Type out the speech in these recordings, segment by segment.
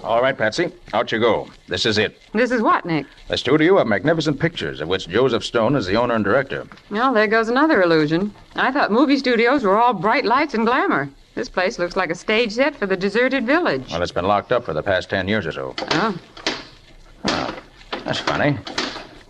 All right, Patsy, out you go. This is it. This is what, Nick? A studio of magnificent pictures, of which Joseph Stone is the owner and director. Well, there goes another illusion. I thought movie studios were all bright lights and glamour. This place looks like a stage set for the deserted village. Well, it's been locked up for the past 10 years or so. Oh. Oh, that's funny.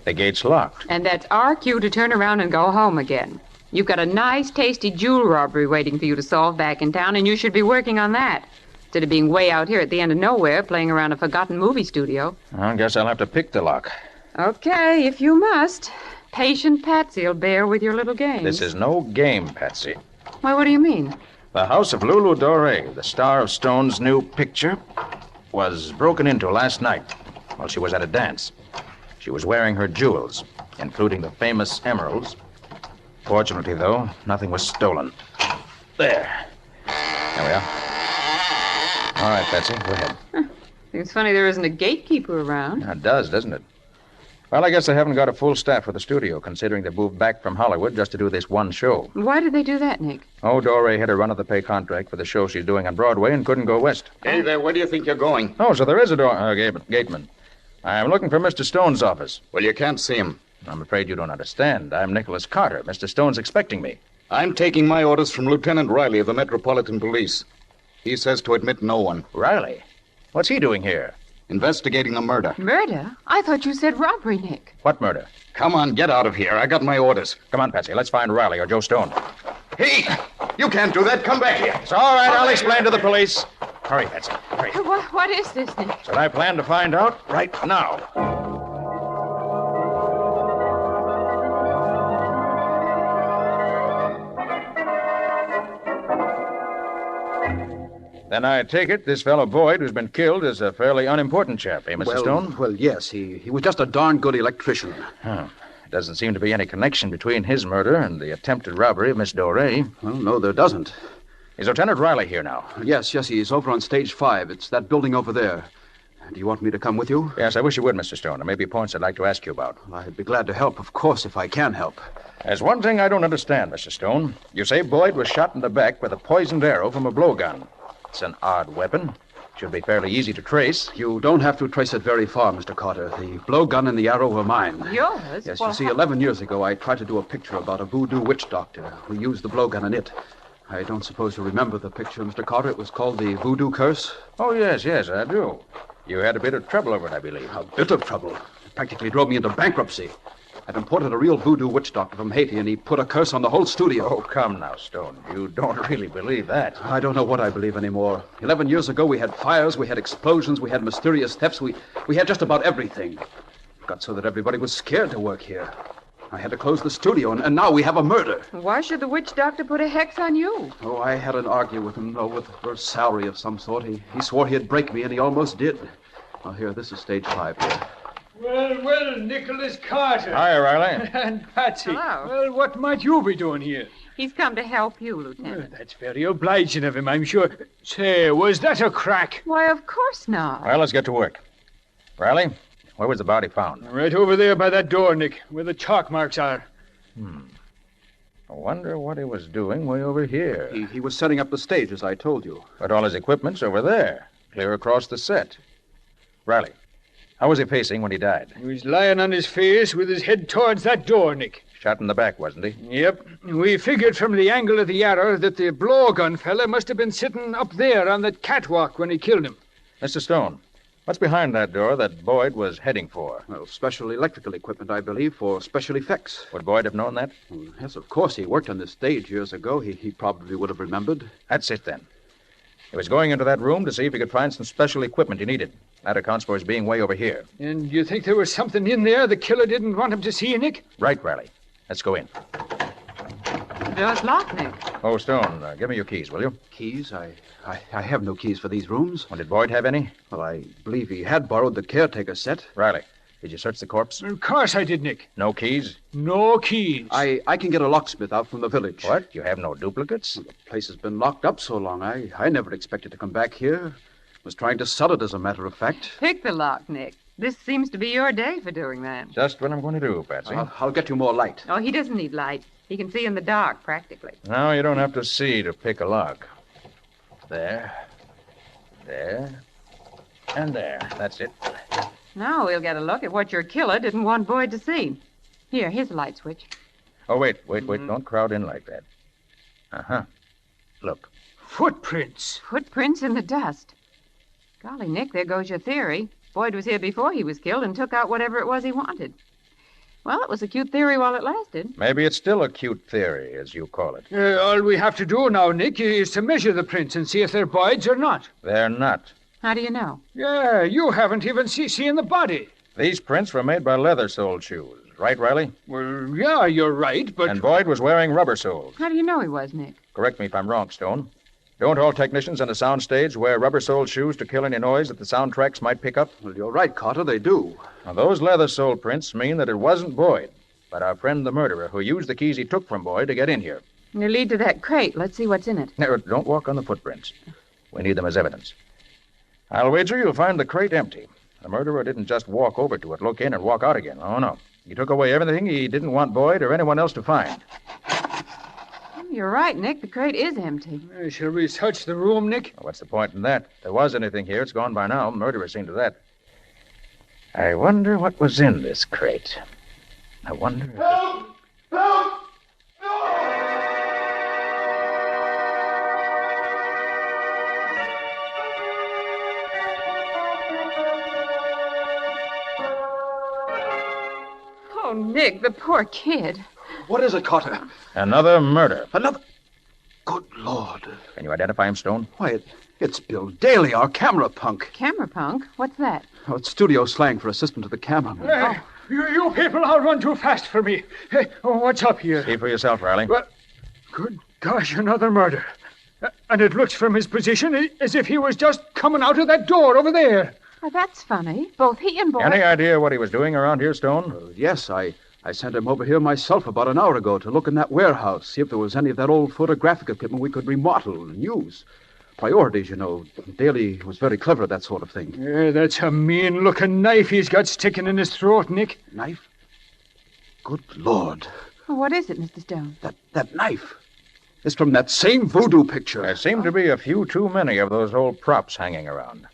The gate's locked. And that's our cue to turn around and go home again. You've got a nice, tasty jewel robbery waiting for you to solve back in town, and you should be working on that, instead of being way out here at the end of nowhere playing around a forgotten movie studio. I guess I'll have to pick the lock. Okay, if you must. Patient Patsy'll bear with your little game. This is no game, Patsy. Why, what do you mean? The house of Lulu Dore, the star of Stone's new picture, was broken into last night while she was at a dance. She was wearing her jewels, including the famous emeralds. Fortunately, though, nothing was stolen. There. There we are. All right, Patsy, go ahead. Seems funny there isn't a gatekeeper around. It does, doesn't it? Well, I guess they haven't got a full staff for the studio, considering they moved back from Hollywood just to do this one show. Why did they do that, Nick? Oh, Dore had a run-of-the-pay contract for the show she's doing on Broadway and couldn't go west. Hey there, where do you think you're going? Oh, so there is a gateman. I'm looking for Mr. Stone's office. Well, you can't see him. I'm afraid you don't understand. I'm Nicholas Carter. Mr. Stone's expecting me. I'm taking my orders from Lieutenant Riley of the Metropolitan Police. He says to admit no one. Riley? What's he doing here? Investigating a murder. Murder? I thought you said robbery, Nick. What murder? Come on, get out of here. I got my orders. Come on, Patsy. Let's find Riley or Joe Stone. Hey, you can't do that. Come back here. It's all right. I'll explain to the police. Hurry, Patsy. Hurry. What is this, Nick? That's what I plan to find out right now. Then I take it this fellow Boyd, who's been killed, is a fairly unimportant chap, eh, Mr. Stone? Well, yes. He was just a darn good electrician. Huh. Doesn't seem to be any connection between his murder and the attempted robbery of Miss Dore. Well, no, there doesn't. Is Lieutenant Riley here now? Yes, he's over on stage 5. It's that building over there. Do you want me to come with you? Yes, I wish you would, Mr. Stone. There may be points I'd like to ask you about. Well, I'd be glad to help, of course, if I can help. There's one thing I don't understand, Mr. Stone. You say Boyd was shot in the back with a poisoned arrow from a blowgun. It's an odd weapon. Should be fairly easy to trace. You don't have to trace it very far, Mr. Carter. The blowgun and the arrow were mine. Yours? Yes, Well, you see, 11 years ago, I tried to do a picture about a voodoo witch doctor. We used the blowgun in it. I don't suppose you remember the picture, Mr. Carter. It was called The Voodoo Curse. Oh, yes, I do. You had a bit of trouble over it, I believe. A bit of trouble. It practically drove me into bankruptcy. I'd imported a real voodoo witch doctor from Haiti, and he put a curse on the whole studio. Oh, come now, Stone. You don't really believe that. I don't know what I believe anymore. 11 years ago, we had fires, we had explosions, we had mysterious thefts, we had just about everything. It got so that everybody was scared to work here. I had to close the studio, and now we have a murder. Why should the witch doctor put a hex on you? Oh, I had an argument with him, for a salary of some sort. He swore he'd break me, and he almost did. Well, here, this is stage 5 here. Well, Nicholas Carter. Hi, Riley. And Patsy. Hello. Well, what might you be doing here? He's come to help you, Well, Lieutenant. that's very obliging of him, I'm sure. Say, was that a crack? Why, of course not. Well, let's get to work. Riley, where was the body found? Right over there by that door, Nick, where the chalk marks are. I wonder what he was doing way over here. He was setting up the stage, as I told you. But all his equipment's over there, clear across the set. Riley, how was he facing when he died? He was lying on his face with his head towards that door, Nick. Shot in the back, wasn't he? Yep. We figured from the angle of the arrow that the blowgun fella must have been sitting up there on that catwalk when he killed him. Mr. Stone, what's behind that door that Boyd was heading for? Well, special electrical equipment, I believe, for special effects. Would Boyd have known that? Well, yes, of course. He worked on this stage years ago. He probably would have remembered. That's it, then. He was going into that room to see if he could find some special equipment he needed. That accounts for his being way over here. And you think there was something in there the killer didn't want him to see, Nick? Right, Riley. Let's go in. The door's locked, Nick. Oh, Stone, give me your keys, will you? Keys? I have no keys for these rooms. Well, did Boyd have any? Well, I believe he had borrowed the caretaker set. Riley, did you search the corpse? Of course I did, Nick. No keys? No keys. I can get a locksmith out from the village. What? You have no duplicates? The place has been locked up so long. I never expected to come back here. Was trying to sell it, as a matter of fact. Pick the lock, Nick. This seems to be your day for doing that. Just what I'm going to do, Patsy. I'll get you more light. Oh, he doesn't need light. He can see in the dark, practically. No, you don't have to see to pick a lock. There. And there. That's it. Now we'll get a look at what your killer didn't want Boyd to see. Here's the light switch. Oh, wait. Don't crowd in like that. Uh-huh. Look. Footprints. Footprints in the dust. Golly, Nick, there goes your theory. Boyd was here before he was killed and took out whatever it was he wanted. Well, it was a cute theory while it lasted. Maybe it's still a cute theory, as you call it. All we have to do now, Nick, is to measure the prints and see if they're Boyd's or not. They're not. How do you know? Yeah, you haven't even seen the body. These prints were made by leather-soled shoes. Right, Riley? Well, yeah, you're right, but... And Boyd was wearing rubber soles. How do you know he was, Nick? Correct me if I'm wrong, Stone. Don't all technicians on a soundstage wear rubber-soled shoes to kill any noise that the soundtracks might pick up? Well, you're right, Carter, they do. Now, those leather-soled prints mean that it wasn't Boyd, but our friend the murderer who used the keys he took from Boyd to get in here. They lead to that crate. Let's see what's in it. Now, don't walk on the footprints. We need them as evidence. I'll wager you'll find the crate empty. The murderer didn't just walk over to it, look in, and walk out again. Oh, no. He took away everything he didn't want Boyd or anyone else to find. You're right, Nick. The crate is empty. Shall we search the room, Nick? Well, what's the point in that? If there was anything here, it's gone by now. Murderer seen to that. I wonder what was in this crate. I wonder if... Help! Help! Oh, Nick, the poor kid. What is it, Carter? Another murder. Another... Good Lord. Can you identify him, Stone? Why, it's Bill Daly, our camera punk. Camera punk? What's that? Oh, it's studio slang for assistant to the cameraman. Hey, you people all run too fast for me. Hey, what's up here? See for yourself, Riley. Well, good gosh, another murder. And it looks from his position as if he was just coming out of that door over there. Oh, that's funny. Both he and Boyd... Any idea what he was doing around here, Stone? Yes, I sent him over here myself about an hour ago to look in that warehouse, see if there was any of that old photographic equipment we could remodel and use. Priorities, you know. Daly was very clever at that sort of thing. Yeah, that's a mean-looking knife he's got sticking in his throat, Nick. Knife? Good Lord. Well, what is it, Mr. Stone? That knife. It's from that same voodoo picture. There seem to be a few too many of those old props hanging around.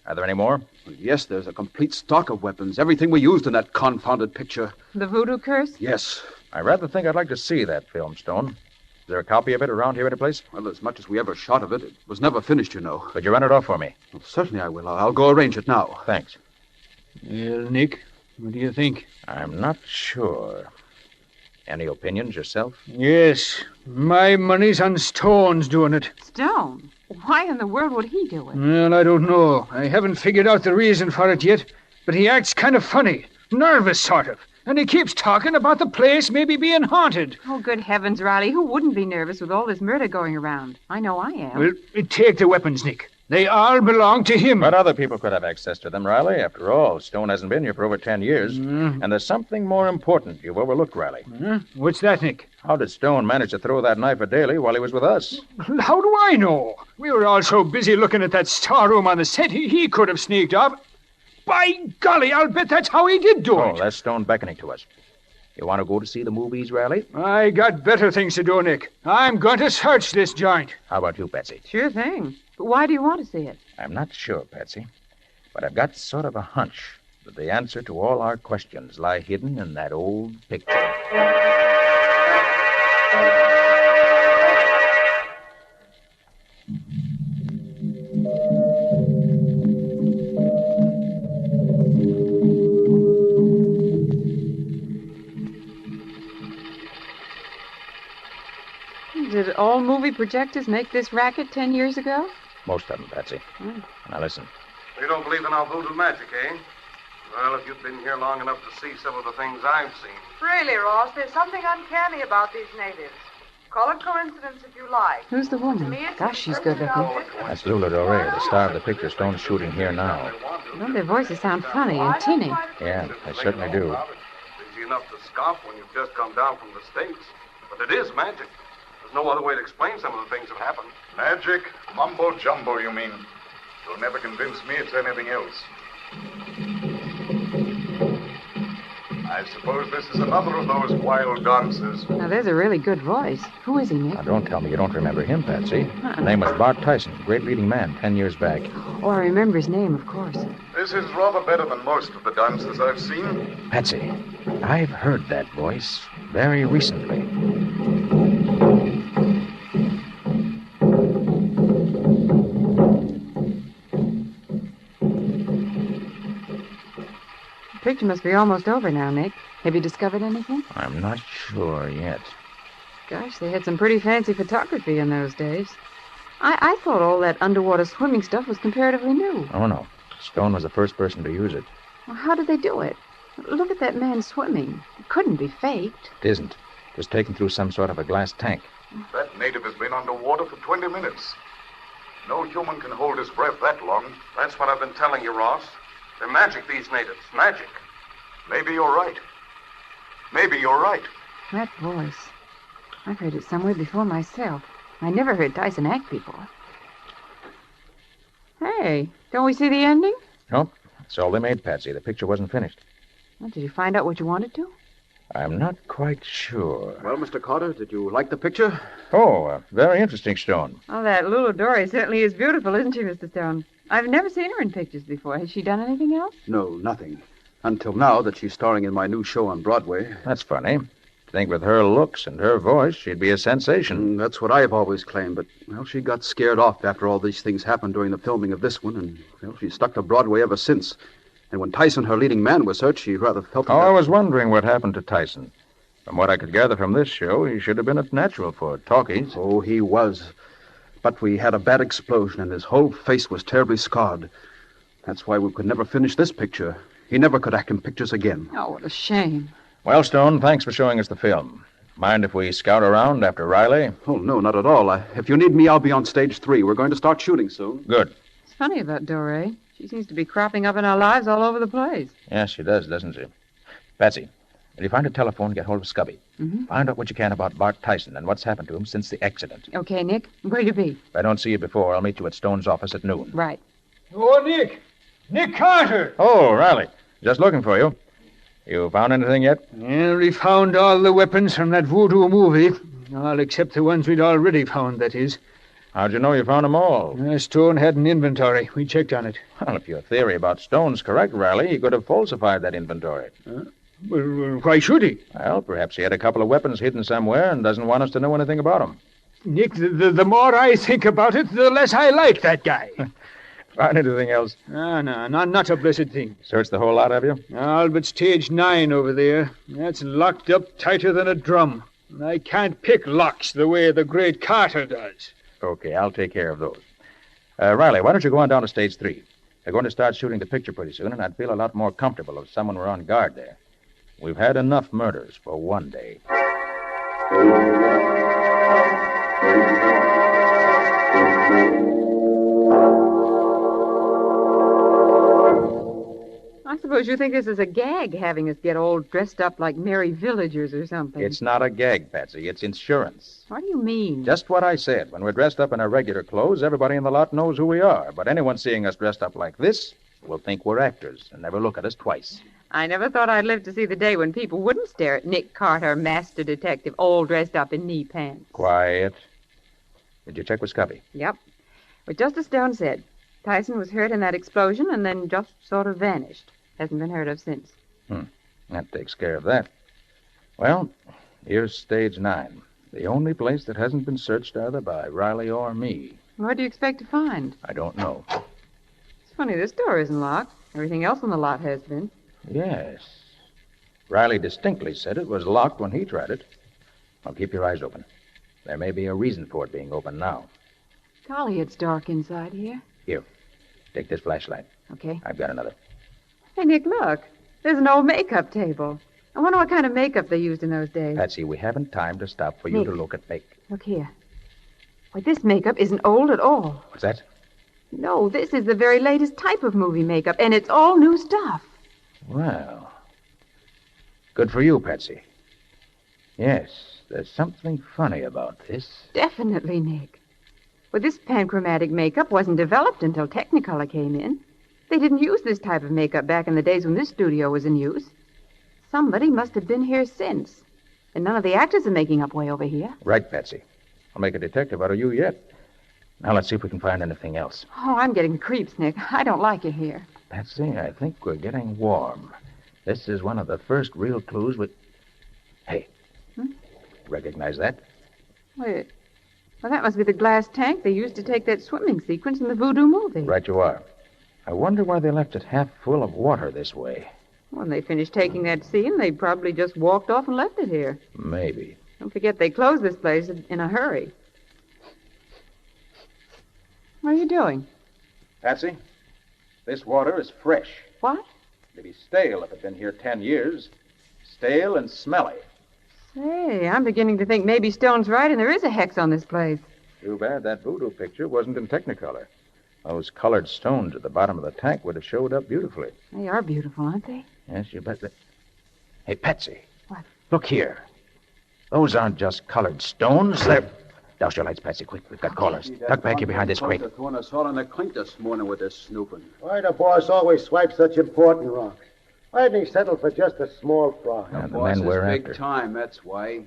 Are there any more? Well, yes, there's a complete stock of weapons. Everything we used in that confounded picture. The voodoo curse? Yes. I rather think I'd like to see that film, Stone. Is there a copy of it around here anyplace? Well, as much as we ever shot of it, it was never finished, you know. Could you run it off for me? Well, certainly I will. I'll go arrange it now. Thanks. Well, Nick, what do you think? I'm not sure. Any opinions yourself? Yes, my money's on Stone's doing it. Stone? Why in the world would he do it? Well, I don't know. I haven't figured out the reason for it yet, but he acts kind of funny, nervous sort of. And he keeps talking about the place maybe being haunted. Oh, good heavens, Riley. Who wouldn't be nervous with all this murder going around? I know I am. Well, take the weapons, Nick. They all belong to him. But other people could have access to them, Riley. After all, Stone hasn't been here for over 10 years. And there's something more important you've overlooked, Riley. What's that, Nick? How did Stone manage to throw that knife at Daly while he was with us? How do I know? We were all so busy looking at that storeroom on the set, he could have sneaked up. By golly, I'll bet that's how he did do it. Oh, that's Stone beckoning to us. You want to go to see the movies, Riley? I got better things to do, Nick. I'm going to search this joint. How about you, Patsy? Sure thing. But why do you want to see it? I'm not sure, Patsy. But I've got sort of a hunch that the answer to all our questions lie hidden in that old picture. Did all movie projectors make this racket 10 years ago? Most of them, Patsy. Now listen. You don't believe in our voodoo magic, eh? Well, if you've been here long enough to see some of the things I've seen. Really, Ross, there's something uncanny about these natives. Call it coincidence if you like. Who's the woman? Gosh, she's good looking. That's Lula Dore, the star of the picture Stone's shooting here now. Well, their voices sound funny and tinny. Yeah, they certainly do. Easy enough to scoff when you've just come down from the States. But it is magic. There's no other way to explain some of the things that happen. Magic? Mumbo jumbo, you mean? You'll never convince me it's anything else. I suppose this is another of those wild dances. Now, there's a really good voice. Who is he, Nick? Now, don't tell me you don't remember him, Patsy. His name was Bart Tyson, great leading man 10 years back. Oh, I remember his name, of course. This is rather better than most of the dances I've seen. Patsy, I've heard that voice very recently. The picture must be almost over now, Nick. Have you discovered anything? I'm not sure yet. Gosh, they had some pretty fancy photography in those days. I thought all that underwater swimming stuff was comparatively new. Oh, no. Stone was the first person to use it. Well, how did they do it? Look at that man swimming. It couldn't be faked. It isn't. It was taken through some sort of a glass tank. That native has been underwater for 20 minutes. No human can hold his breath that long. That's what I've been telling you, Ross. They're magic, these natives. Magic. Maybe you're right. Maybe you're right. That voice. I've heard it somewhere before myself. I never heard Tyson act before. Hey, don't we see the ending? Nope. That's all they made, Patsy. The picture wasn't finished. Well, did you find out what you wanted to? I'm not quite sure. Well, Mr. Carter, did you like the picture? Oh, very interesting, Stone. Oh, that Lulu Dory certainly is beautiful, isn't she, Mr. Stone? I've never seen her in pictures before. Has she done anything else? No, nothing. Until now that she's starring in my new show on Broadway. That's funny. I think with her looks and her voice, she'd be a sensation. That's what I've always claimed, but, well, she got scared off after all these things happened during the filming of this one, and, well, she's stuck to Broadway ever since. And when Tyson, her leading man, was hurt, she rather felt... I was wondering what happened to Tyson. From what I could gather from this show, he should have been a natural for talkies. Oh, he was. But we had a bad explosion, and his whole face was terribly scarred. That's why we could never finish this picture. He never could act in pictures again. Oh, what a shame. Well, Stone, thanks for showing us the film. Mind if we scout around after Riley? Oh, no, not at all. If you need me, I'll be on stage 3. We're going to start shooting soon. Good. It's funny about Doré. She seems to be cropping up in our lives all over the place. Yes, she does, doesn't she? Patsy, will you find a telephone, get hold of Scubby? Mm-hmm. Find out what you can about Bart Tyson and what's happened to him since the accident. Okay, Nick. Where'll you be? If I don't see you before, I'll meet you at Stone's office at noon. Right. Oh, Nick! Nick Carter! Oh, Riley. Just looking for you. You found anything yet? Yeah, we found all the weapons from that voodoo movie. All except the ones we'd already found, that is. How'd you know you found them all? Stone had an inventory. We checked on it. Well, if your theory about Stone's correct, Riley, he could have falsified that inventory. Well, why should he? Well, perhaps he had a couple of weapons hidden somewhere and doesn't want us to know anything about them. Nick, the more I think about it, the less I like that guy. Find anything else? No, not a blessed thing. Searched the whole lot, have you? All but stage 9 over there. That's locked up tighter than a drum. And I can't pick locks the way the great Carter does. Okay, I'll take care of those. Riley, why don't you go on down to stage 3? They're going to start shooting the picture pretty soon, and I'd feel a lot more comfortable if someone were on guard there. We've had enough murders for one day. I suppose you think this is a gag, having us get all dressed up like merry villagers or something. It's not a gag, Patsy. It's insurance. What do you mean? Just what I said. When we're dressed up in our regular clothes, everybody in the lot knows who we are. But anyone seeing us dressed up like this will think we're actors and never look at us twice. I never thought I'd live to see the day when people wouldn't stare at Nick Carter, master detective, all dressed up in knee pants. Quiet. Did you check with Scubby? Yep. But just as Stone said, Tyson was hurt in that explosion and then just sort of vanished. Hasn't been heard of since. That takes care of that. Well, here's stage 9. The only place that hasn't been searched either by Riley or me. What do you expect to find? I don't know. It's funny, this door isn't locked. Everything else on the lot has been. Yes. Riley distinctly said it was locked when he tried it. Well, keep your eyes open. There may be a reason for it being open now. Golly, it's dark inside here. Here, take this flashlight. Okay. I've got another. Hey, Nick, look. There's an old makeup table. I wonder what kind of makeup they used in those days. Patsy, we haven't time to stop for you Nick. to look at make. Look here. Why, this makeup isn't old at all. What's that? No, this is the very latest type of movie makeup, and it's all new stuff. Well, good for you, Patsy. Yes, there's something funny about this. Definitely, Nick. Well, this panchromatic makeup wasn't developed until Technicolor came in. They didn't use this type of makeup back in the days when this studio was in use. Somebody must have been here since. And none of the actors are making up way over here. Right, Patsy. I'll make a detective out of you yet. Now let's see if we can find anything else. Oh, I'm getting the creeps, Nick. I don't like it here. Patsy, I think we're getting warm. This is one of the first real clues we... Hey. Recognize that? Wait. Well, that must be the glass tank they used to take that swimming sequence in the voodoo movie. Right you are. I wonder why they left it half full of water this way. When they finished taking that scene, they probably just walked off and left it here. Maybe. Don't forget they closed this place in a hurry. What are you doing? Patsy, this water is fresh. What? It'd be stale if it'd been here 10 years. Stale and smelly. Say, I'm beginning to think maybe Stone's right and there is a hex on this place. Too bad that voodoo picture wasn't in Technicolor. Those colored stones at the bottom of the tank would have showed up beautifully. They are beautiful, aren't they? Yes, you bet. Hey, Patsy. What? Look here. Those aren't just colored stones. They're... Douse your lights, Patsy, quick. We've got callers. Duck back here behind this crate. They're throwing us all in the clink this morning with this snooping. Why the boss always swipes such important rocks? Why didn't he settle for just a small fry? And the Boss men is we're big after. time, that's why.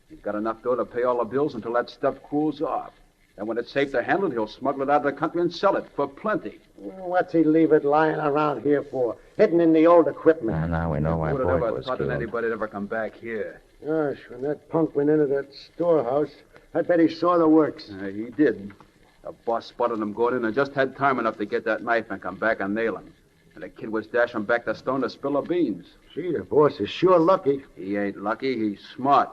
He's got enough dough to pay all the bills until that stuff cools off. And when it's safe to handle, he'll smuggle it out of the country and sell it for plenty. What's he leave it lying around here for? Hidden in the old equipment. Well, now we know why Who would Boyd have ever was thought that killed. anybody'd ever come back here? Gosh, when that punk went into that storehouse, I bet he saw the works. He did. The boss spotted him going in and just had time enough to get that knife and come back and nail him. And the kid was dashing back to Stone to spill the beans. Gee, the boss is sure lucky. He ain't lucky, he's smart.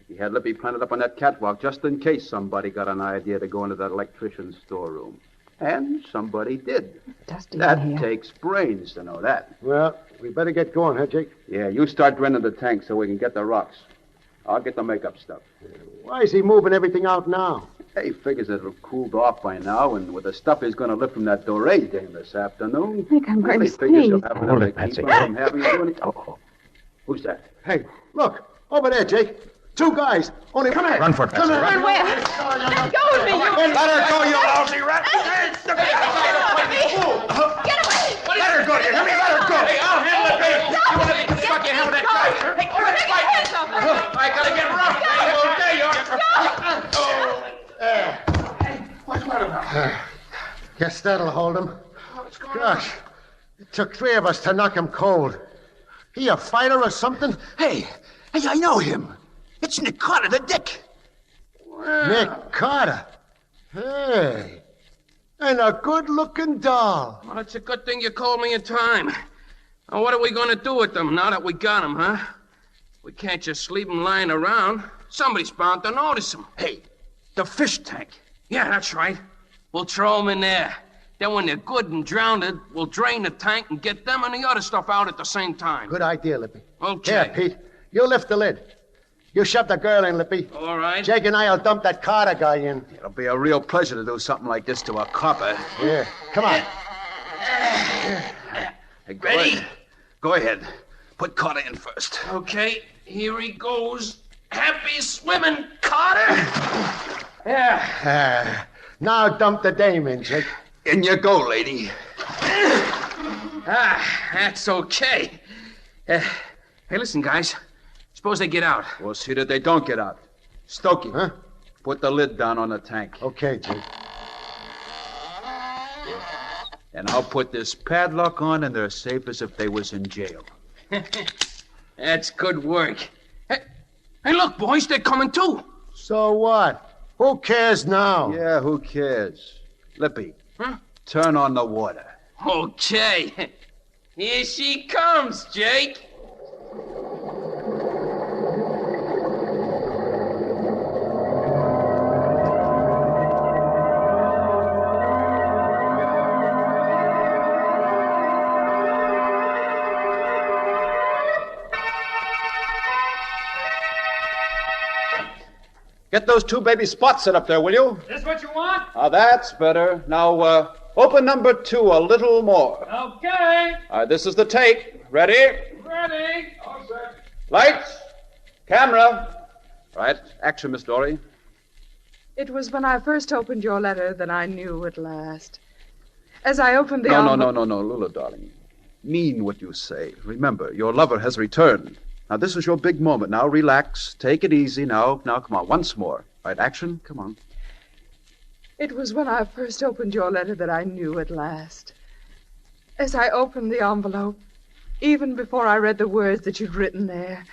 He had Lippy planted up on that catwalk just in case somebody got an idea to go into that electrician's storeroom. And somebody did. Dusty That in here. takes brains to know that. Well, we better get going, huh, Jake? Yeah, you start draining the tank so we can get the rocks. I'll get the makeup stuff. Why is he moving everything out now? He figures it'll have cooled off by now, and with the stuff he's going to lift from that Doré dame this afternoon... Nick, I'm going to he figures he'll sneeze. have Hold enough it, to keep Patsy. him from having to do any... Oh, Who's that? Hey, look, over there, Jake. Two guys. Only come here. run for it, Patsy. Come here. Run. Where? Let go of me, you... Let her go, you lousy rat. Get away! Let her go. You hear me? Let her go. Hey, I'll handle it, baby. You want to get stuck in hell with that guy? Hey, take your hands off me. I gotta get rough. What's the matter now? Guess that'll hold him. Gosh, it took three of us to knock him cold. He a fighter or something? Hey, I know him. It's Nick Carter, the dick. Nick Carter. Hey, and a good-looking doll. Well, it's a good thing you called me in time. Now, what are we going to do with them now that we got them, huh? We can't just leave them lying around. Somebody's bound to notice them. Hey, the fish tank. Yeah, that's right. We'll throw them in there. Then when they're good and drowned, we'll drain the tank and get them and the other stuff out at the same time. Good idea, Lippy. Okay. Here, Pete, you lift the lid. You shove the girl in, Lippy. All right. Jake and I'll dump that Carter guy in. It'll be a real pleasure to do something like this to a copper. Yeah, come on. Hey, Ready? Go ahead. Put Carter in first. Okay, here he goes. Happy swimming, Carter! Yeah. Now dump the dame in, Jake. In you go, lady. That's okay. Hey, listen, guys. Suppose they get out. We'll see that they don't get out. Stokey, Huh? put the lid down on the tank. Okay, Jake. And I'll put this padlock on, and they're safe as if they was in jail. That's good work. Hey, look, boys, they're coming too. So what? Who cares now? Yeah, who cares? Lippy, Huh? turn on the water. Okay. Here she comes, Jake. Get those two baby spots set up there, will you? This what you want? That's better. Now, open number 2 a little more. Okay. This is the take. Ready? Ready. Lights. Camera. Right. Action, Miss Dory. It was when I first opened your letter that I knew at last. As I opened the No, envelope... no, Lula, darling. mean what you say. Remember, your lover has returned. Now, this is your big moment. Now, relax. Take it easy. Now, come on. Once more. Right, action? Come on. It was when I first opened your letter that I knew at last. As I opened the envelope, even before I read the words that you'd written there,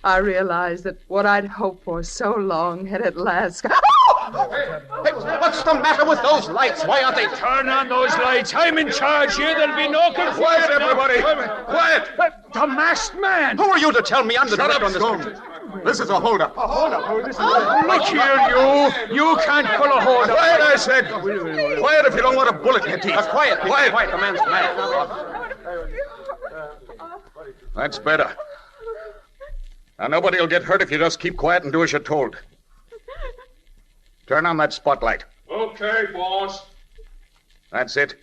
I realized that what I'd hoped for so long had at last... Hey, what's the matter with those lights? Why aren't they... Turn on those lights. I'm in charge here. There'll be no confusion. Quiet, everybody! Quiet! The masked man! Who are you to tell me I'm the Shut director up, on this Stone. picture? This is a holdup. Look here, you. You can't pull a hold up. Quiet, I said. Quiet if you don't want a bullet in your teeth. Quiet. Quiet. The man's mad. That's better. Now, nobody will get hurt if you just keep quiet and do as you're told. Turn on that spotlight. Okay, boss. That's it.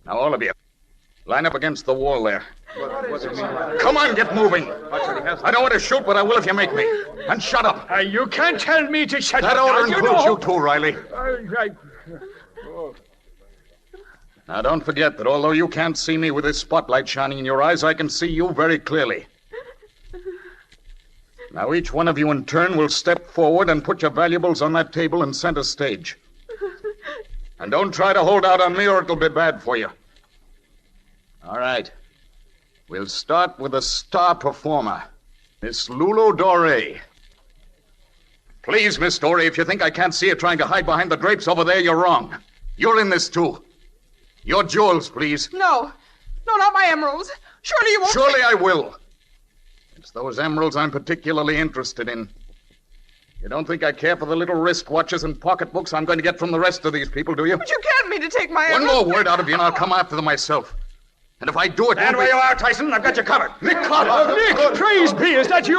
Now, all of you, line up against the wall there. Come on, get moving. I don't want to shoot, but I will if you make me. And shut up. You can't tell me to shut That up. order now, includes know. you too, Riley. Right. Now, don't forget that although you can't see me with this spotlight shining in your eyes, I can see you very clearly. Now, each one of you in turn will step forward and put your valuables on that table in center stage. And don't try to hold out on me or it'll be bad for you. All right. We'll start with the star performer, Miss Lulu Doré. Please, Miss Doré, if you think I can't see you trying to hide behind the drapes over there, you're wrong. You're in this, too. Your jewels, please. No, not my emeralds. Surely you won't... Surely I will. It's those emeralds I'm particularly interested in. You don't think I care for the little wristwatches and pocketbooks I'm going to get from the rest of these people, do you? But you can't mean to take my One emeralds... more word out of you and I'll come after them myself. And if I do it... Stand where you are, Tyson. I've got you covered. Nick Carter! Nick, praise be. Is that you?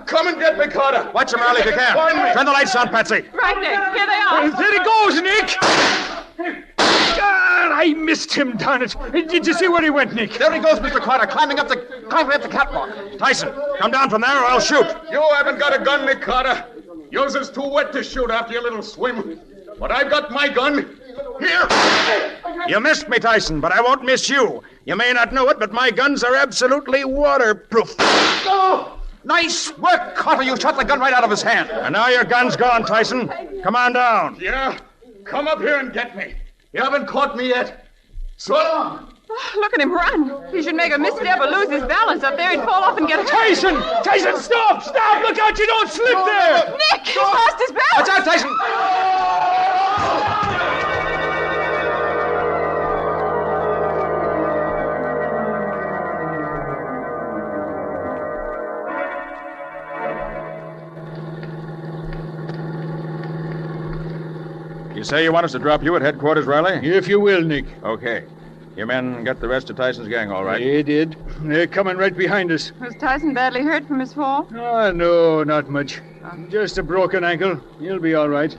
Come and get me, Carter! Watch him, Riley, if you can. Turn the lights on, Patsy. Right, Nick. Here they are. There he goes, Nick. God, I missed him, darn it. Did you see where he went, Nick? There he goes, Mr. Carter, climbing up the catwalk. Tyson, come down from there or I'll shoot. You haven't got a gun, Nick Carter. Yours is too wet to shoot after your little swim. But I've got my gun. Here! You missed me, Tyson, but I won't miss you. You may not know it, but my guns are absolutely waterproof. Oh! Nice work, Carter. You shot the gun right out of his hand. And now your gun's gone, Tyson. Come on down. Yeah? Come up here and get me. You haven't caught me yet. So long. Look at him run. He should make a misstep or lose his balance up there. He'd fall off and get hurt. Tyson, stop! Look out, you don't slip there! Nick, he's lost his balance. Watch out, Tyson! You say you want us to drop you at headquarters, Riley? If you will, Nick. Okay. Your men got the rest of Tyson's gang all right? They did. They're coming right behind us. Was Tyson badly hurt from his fall? No, not much. Just a broken ankle. He'll be all right.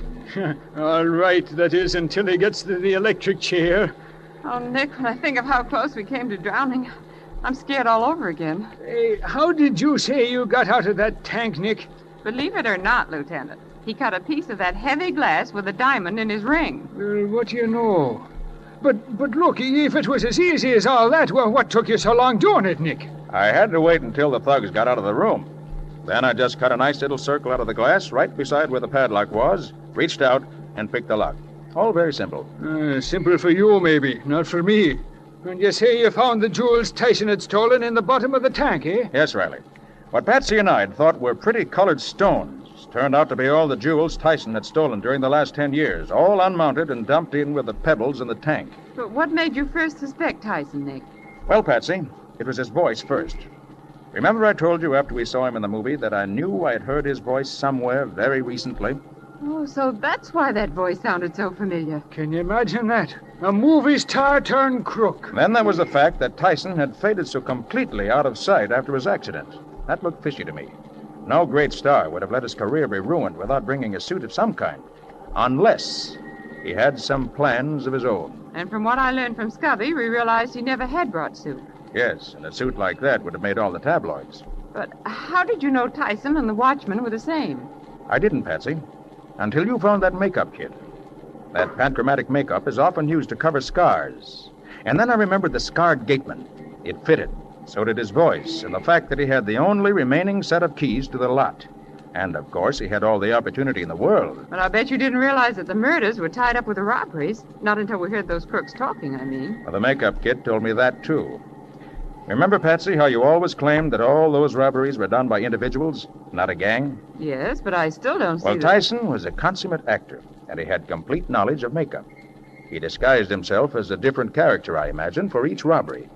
All right, that is, until he gets to the electric chair. Oh, Nick, when I think of how close we came to drowning, I'm scared all over again. Hey, how did you say you got out of that tank, Nick? Believe it or not, Lieutenant, he cut a piece of that heavy glass with a diamond in his ring. Well, what do you know? But look, if it was as easy as all that, well, what took you so long doing it, Nick? I had to wait until the thugs got out of the room. Then I just cut a nice little circle out of the glass right beside where the padlock was, reached out, and picked the lock. All very simple. Simple for you, maybe, not for me. And you say you found the jewels Tyson had stolen in the bottom of the tank, eh? Yes, Riley. What Patsy and I had thought were pretty colored stones turned out to be all the jewels Tyson had stolen during the last 10 years, all unmounted and dumped in with the pebbles in the tank. But what made you first suspect Tyson, Nick? Well, Patsy, it was his voice first. Remember I told you after we saw him in the movie that I knew I'd heard his voice somewhere very recently? Oh, so that's why that voice sounded so familiar. Can you imagine that? A movie star turned crook. Then there was the fact that Tyson had faded so completely out of sight after his accident. That looked fishy to me. No great star would have let his career be ruined without bringing a suit of some kind, unless he had some plans of his own. And from what I learned from Scubby, we realized he never had brought suit. Yes, and a suit like that would have made all the tabloids. But how did you know Tyson and the watchman were the same? I didn't, Patsy, until you found that makeup kit. That panchromatic makeup is often used to cover scars. And then I remembered the scarred gateman. It fitted. So did his voice, and the fact that he had the only remaining set of keys to the lot. And, of course, he had all the opportunity in the world. But I bet you didn't realize that the murders were tied up with the robberies. Not until we heard those crooks talking, I mean. Well, the makeup kid told me that, too. Remember, Patsy, how you always claimed that all those robberies were done by individuals, not a gang? Yes, but I still don't see Well, Tyson was a consummate actor, and he had complete knowledge of makeup. He disguised himself as a different character, I imagine, for each robbery.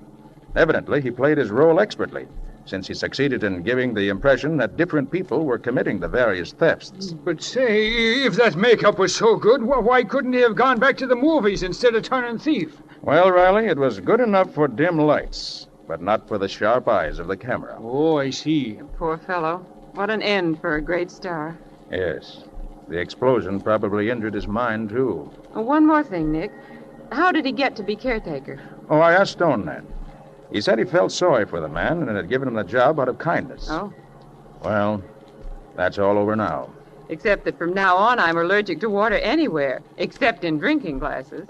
Evidently, he played his role expertly, since he succeeded in giving the impression that different people were committing the various thefts. But say, if that makeup was so good, why couldn't he have gone back to the movies instead of turning thief? Well, Riley, it was good enough for dim lights, but not for the sharp eyes of the camera. Oh, I see. Poor fellow. What an end for a great star. Yes. The explosion probably injured his mind, too. Oh, one more thing, Nick. How did he get to be caretaker? Oh, I asked Stone that. He said he felt sorry for the man and had given him the job out of kindness. Oh. Well, that's all over now. Except that from now on I'm allergic to water anywhere, except in drinking glasses.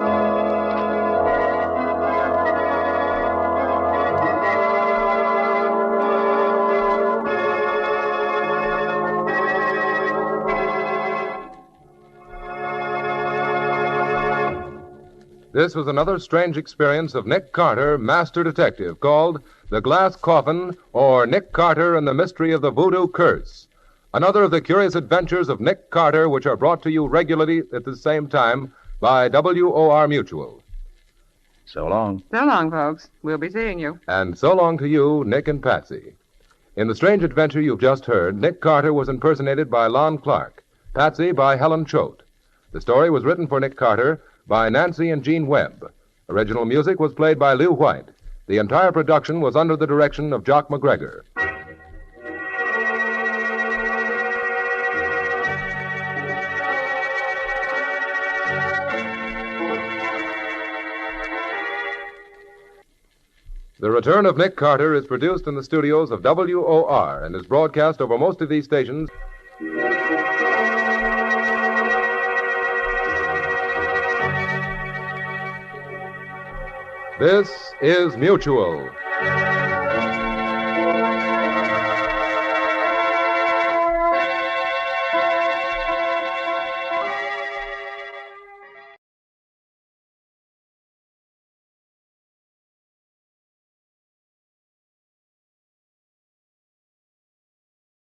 This was another strange experience of Nick Carter, Master Detective, called The Glass Coffin, or Nick Carter and the Mystery of the Voodoo Curse. Another of the curious adventures of Nick Carter, which are brought to you regularly at the same time by WOR Mutual. So long. So long, folks. We'll be seeing you. And so long to you, Nick and Patsy. In the strange adventure you've just heard, Nick Carter was impersonated by Lon Clark, Patsy by Helen Choate. The story was written for Nick Carter by Nancy and Gene Webb. Original music was played by Lew White. The entire production was under the direction of Jock McGregor. The Return of Nick Carter is produced in the studios of WOR and is broadcast over most of these stations. This is Mutual.